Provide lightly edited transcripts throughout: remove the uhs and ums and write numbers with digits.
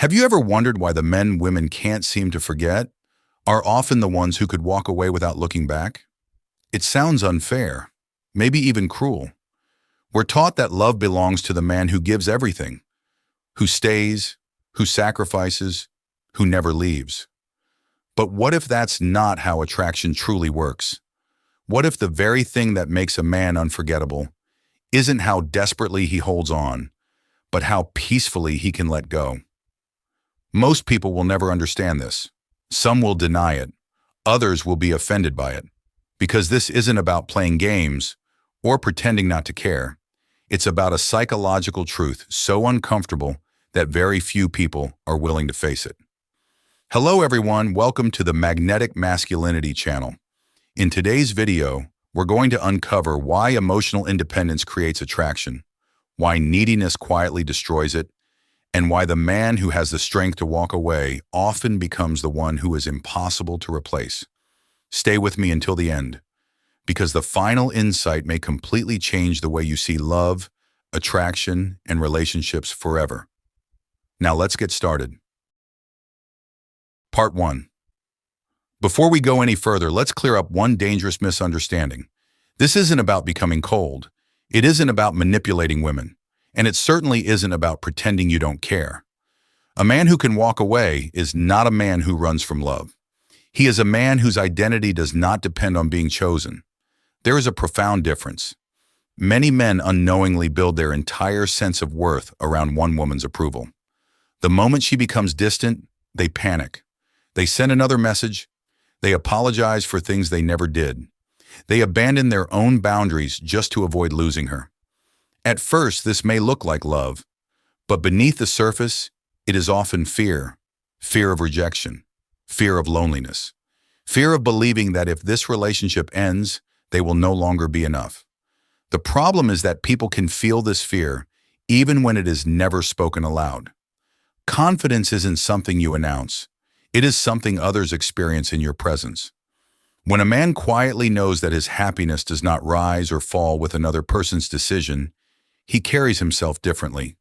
Have you ever wondered why the men women can't seem to forget are often the ones who could walk away without looking back? It sounds unfair, maybe even cruel. We're taught that love belongs to the man who gives everything, who stays, who sacrifices, who never leaves. But what if that's not how attraction truly works? What if the very thing that makes a man unforgettable isn't how desperately he holds on, but how peacefully he can let go? Most people will never understand this. Some will deny it. Others will be offended by it. Because this isn't about playing games or pretending not to care. It's about a psychological truth so uncomfortable that very few people are willing to face it. Hello everyone, welcome to the Magnetic Masculinity channel. In today's video, we're going to uncover why emotional independence creates attraction, why neediness quietly destroys it, and why the man who has the strength to walk away often becomes the one who is impossible to replace. Stay with me until the end, because the final insight may completely change the way you see love, attraction, and relationships forever. Now let's get started. Part 1. Before we go any further, let's clear up one dangerous misunderstanding. This isn't about becoming cold. It isn't about manipulating women. And it certainly isn't about pretending you don't care. A man who can walk away is not a man who runs from love. He is a man whose identity does not depend on being chosen. There is a profound difference. Many men unknowingly build their entire sense of worth around one woman's approval. The moment she becomes distant, they panic. They send another message. They apologize for things they never did. They abandon their own boundaries just to avoid losing her. At first, this may look like love, but beneath the surface, it is often fear. Fear of rejection, fear of loneliness, fear of believing that if this relationship ends, they will no longer be enough. The problem is that people can feel this fear even when it is never spoken aloud. Confidence isn't something you announce. It is something others experience in your presence. When a man quietly knows that his happiness does not rise or fall with another person's decision, he carries himself differently.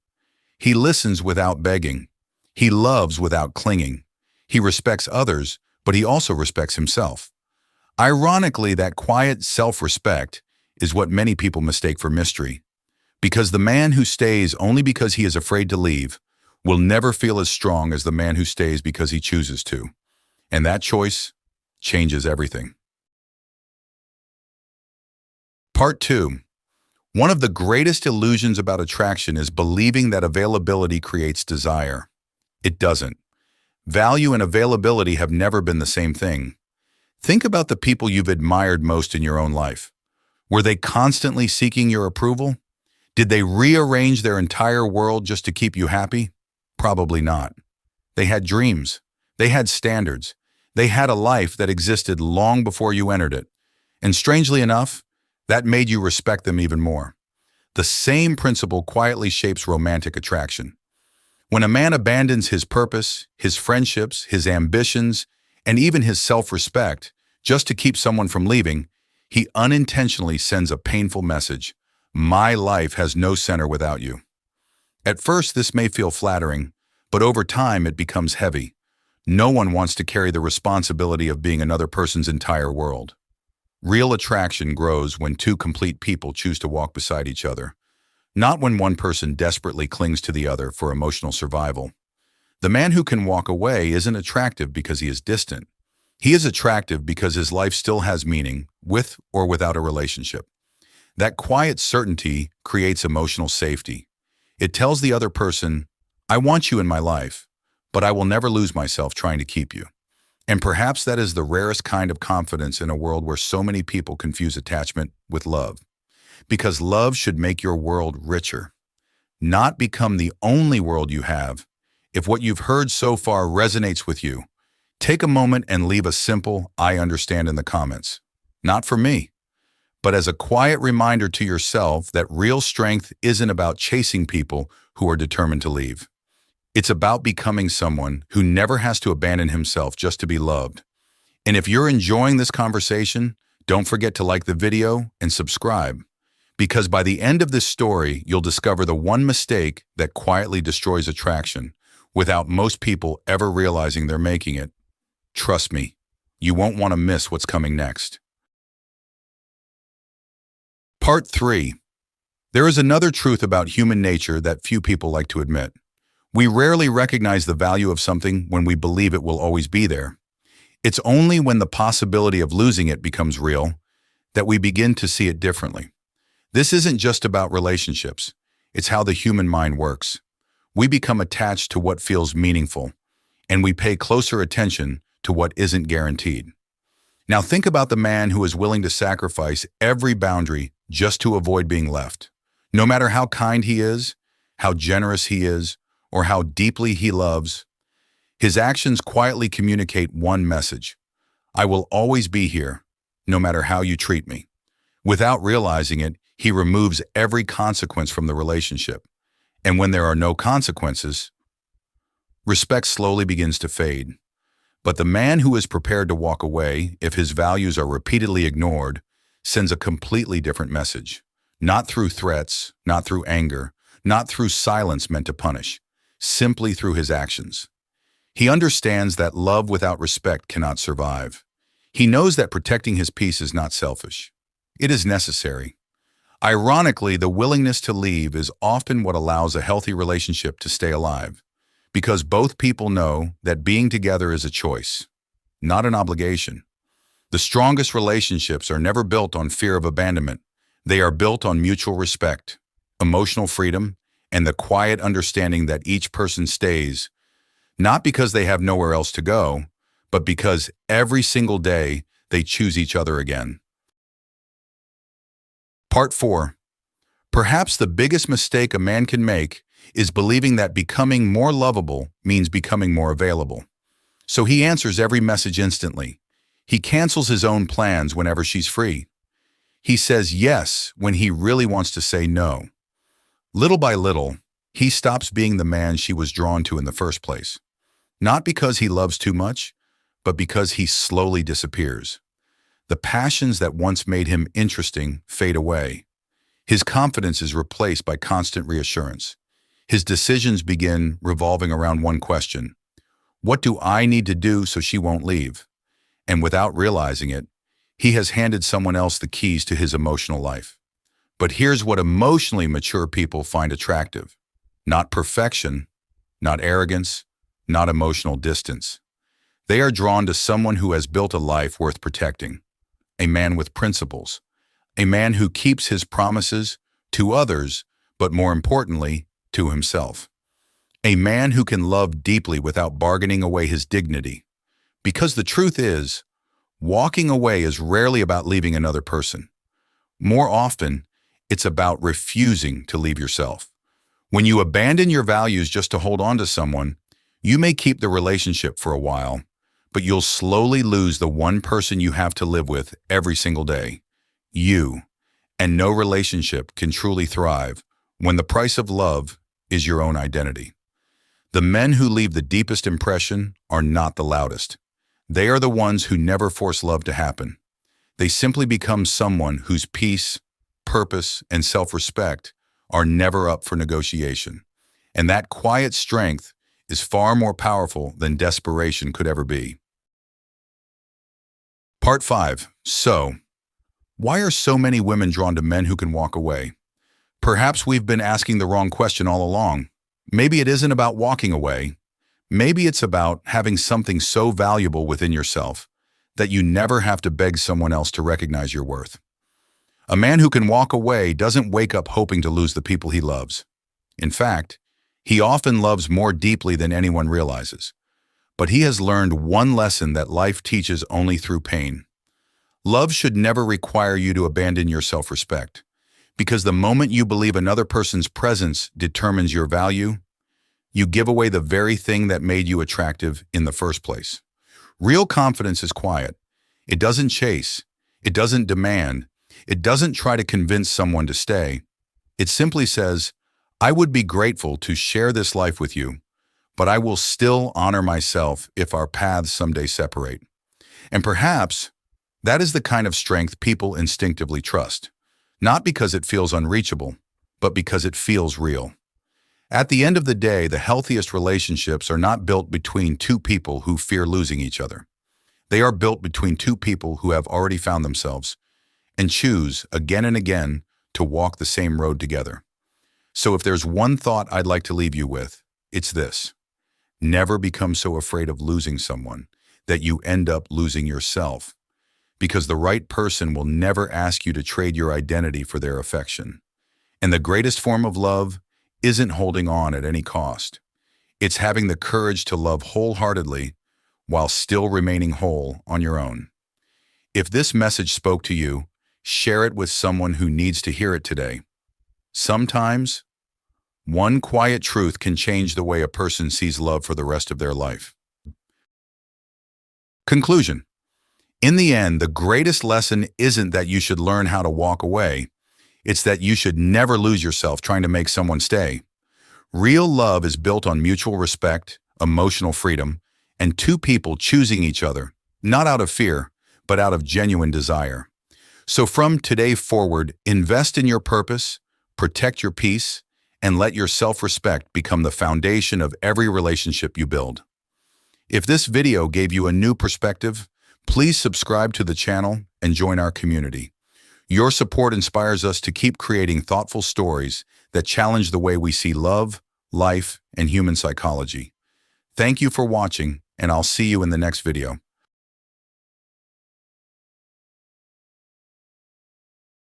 He listens without begging. He loves without clinging. He respects others, but he also respects himself. Ironically, that quiet self-respect is what many people mistake for mystery. Because the man who stays only because he is afraid to leave will never feel as strong as the man who stays because he chooses to. And that choice changes everything. Part 2. One of the greatest illusions about attraction is believing that availability creates desire. It doesn't. Value and availability have never been the same thing. Think about the people you've admired most in your own life. Were they constantly seeking your approval? Did they rearrange their entire world just to keep you happy? Probably not. They had dreams. They had standards. They had a life that existed long before you entered it. And strangely enough, that made you respect them even more. The same principle quietly shapes romantic attraction. When a man abandons his purpose, his friendships, his ambitions, and even his self-respect just to keep someone from leaving, he unintentionally sends a painful message. My life has no center without you. At first, this may feel flattering, but over time it becomes heavy. No one wants to carry the responsibility of being another person's entire world. Real attraction grows when two complete people choose to walk beside each other, not when one person desperately clings to the other for emotional survival. The man who can walk away isn't attractive because he is distant. He is attractive because his life still has meaning, with or without a relationship. That quiet certainty creates emotional safety. It tells the other person, I want you in my life, but I will never lose myself trying to keep you. And perhaps that is the rarest kind of confidence in a world where so many people confuse attachment with love. Because love should make your world richer, not become the only world you have. If what you've heard so far resonates with you, take a moment and leave a simple "I understand" in the comments. Not for me, but as a quiet reminder to yourself that real strength isn't about chasing people who are determined to leave. It's about becoming someone who never has to abandon himself just to be loved. And if you're enjoying this conversation, don't forget to like the video and subscribe. Because by the end of this story, you'll discover the one mistake that quietly destroys attraction, without most people ever realizing they're making it. Trust me, you won't want to miss what's coming next. Part 3. There is another truth about human nature that few people like to admit. We rarely recognize the value of something when we believe it will always be there. It's only when the possibility of losing it becomes real that we begin to see it differently. This isn't just about relationships. It's how the human mind works. We become attached to what feels meaningful, and we pay closer attention to what isn't guaranteed. Now think about the man who is willing to sacrifice every boundary just to avoid being left. No matter how kind he is, how generous he is, or how deeply he loves, his actions quietly communicate one message: I will always be here, no matter how you treat me. Without realizing it, he removes every consequence from the relationship. And when there are no consequences, respect slowly begins to fade. But the man who is prepared to walk away, if his values are repeatedly ignored, sends a completely different message. Not through threats, not through anger, not through silence meant to punish, simply through his actions. He understands that love without respect cannot survive. He knows that protecting his peace is not selfish. It is necessary. Ironically, the willingness to leave is often what allows a healthy relationship to stay alive, because both people know that being together is a choice, not an obligation. The strongest relationships are never built on fear of abandonment. They are built on mutual respect, emotional freedom, and the quiet understanding that each person stays, not because they have nowhere else to go, but because every single day they choose each other again. Part 4. Perhaps the biggest mistake a man can make is believing that becoming more lovable means becoming more available. So he answers every message instantly. He cancels his own plans whenever she's free. He says yes when he really wants to say no. Little by little, he stops being the man she was drawn to in the first place. Not because he loves too much, but because he slowly disappears. The passions that once made him interesting fade away. His confidence is replaced by constant reassurance. His decisions begin revolving around one question: what do I need to do so she won't leave? And without realizing it, he has handed someone else the keys to his emotional life. But here's what emotionally mature people find attractive: not perfection, not arrogance, not emotional distance. They are drawn to someone who has built a life worth protecting, a man with principles, a man who keeps his promises to others, but more importantly, to himself. A man who can love deeply without bargaining away his dignity. Because the truth is, walking away is rarely about leaving another person. More often, it's about refusing to leave yourself. When you abandon your values just to hold on to someone, you may keep the relationship for a while, but you'll slowly lose the one person you have to live with every single day. You. And no relationship can truly thrive when the price of love is your own identity. The men who leave the deepest impression are not the loudest. They are the ones who never force love to happen. They simply become someone whose peace, purpose, and self-respect are never up for negotiation. And that quiet strength is far more powerful than desperation could ever be. Part 5. So, why are so many women drawn to men who can walk away? Perhaps we've been asking the wrong question all along. Maybe it isn't about walking away. Maybe it's about having something so valuable within yourself that you never have to beg someone else to recognize your worth. A man who can walk away doesn't wake up hoping to lose the people he loves. In fact, he often loves more deeply than anyone realizes. But he has learned one lesson that life teaches only through pain. Love should never require you to abandon your self-respect, because the moment you believe another person's presence determines your value, you give away the very thing that made you attractive in the first place. Real confidence is quiet. It doesn't chase. It doesn't demand. It doesn't try to convince someone to stay. It simply says, I would be grateful to share this life with you, but I will still honor myself if our paths someday separate. And perhaps that is the kind of strength people instinctively trust, not because it feels unreachable, but because it feels real. At the end of the day, the healthiest relationships are not built between two people who fear losing each other. They are built between two people who have already found themselves and choose again and again to walk the same road together. So if there's one thought I'd like to leave you with, it's this. Never become so afraid of losing someone that you end up losing yourself, because the right person will never ask you to trade your identity for their affection. And the greatest form of love isn't holding on at any cost. It's having the courage to love wholeheartedly while still remaining whole on your own. If this message spoke to you, share it with someone who needs to hear it today. Sometimes, one quiet truth can change the way a person sees love for the rest of their life. Conclusion. In the end, the greatest lesson isn't that you should learn how to walk away. It's that you should never lose yourself trying to make someone stay. Real love is built on mutual respect, emotional freedom, and two people choosing each other, not out of fear, but out of genuine desire. So from today forward, invest in your purpose, protect your peace, and let your self-respect become the foundation of every relationship you build. If this video gave you a new perspective, please subscribe to the channel and join our community. Your support inspires us to keep creating thoughtful stories that challenge the way we see love, life, and human psychology. Thank you for watching, and I'll see you in the next video.